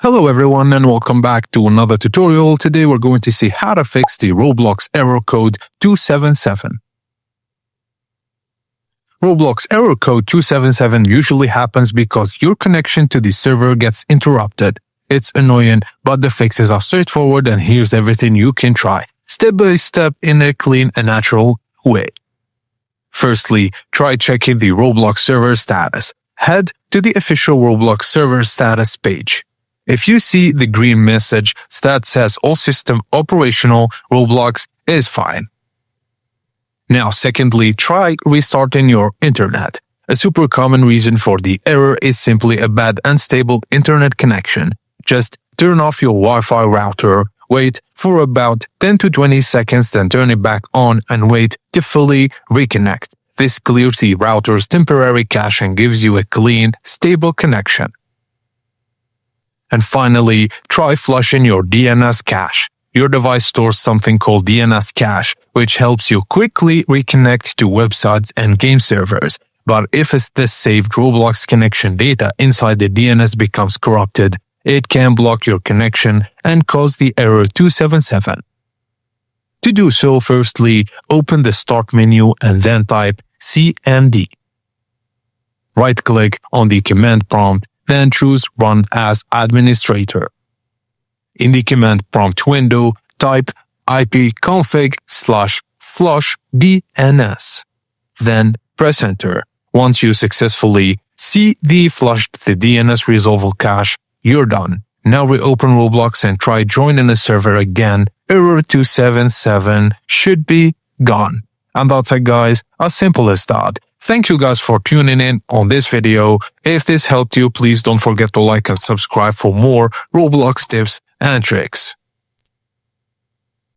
Hello everyone and welcome back to another tutorial. Today we're going to see how to fix the Roblox Error Code 277. Roblox Error Code 277 usually happens because your connection to the server gets interrupted. It's annoying, but the fixes are straightforward and here's everything you can try, step by step in a clean and natural way. Firstly, try checking the Roblox server status. Head to the official Roblox server status page. If you see the green message that says all system operational, Roblox is fine. Now, secondly, try restarting your internet. A super common reason for the error is simply a bad unstable internet connection. Just turn off your Wi-Fi router, wait for about 10 to 20 seconds, then turn it back on and wait to fully reconnect. This clears the router's temporary cache and gives you a clean, stable connection. And finally, try flushing your DNS cache. Your device stores something called DNS cache, which helps you quickly reconnect to websites and game servers. But if this saved Roblox connection data inside the DNS becomes corrupted, it can block your connection and cause the error 277. To do so, firstly, open the Start menu and then type cmd. Right-click on the command prompt, then choose Run as Administrator. In the command prompt window, type ipconfig/flush DNS. Then press Enter. Once you successfully flushed the DNS resolvable cache, you're done. Now reopen Roblox and try joining the server again. Error 277 should be gone. And that's it, guys. As simple as that. Thank you guys for tuning in on this video. If this helped you, please don't forget to like and subscribe for more Roblox tips and tricks.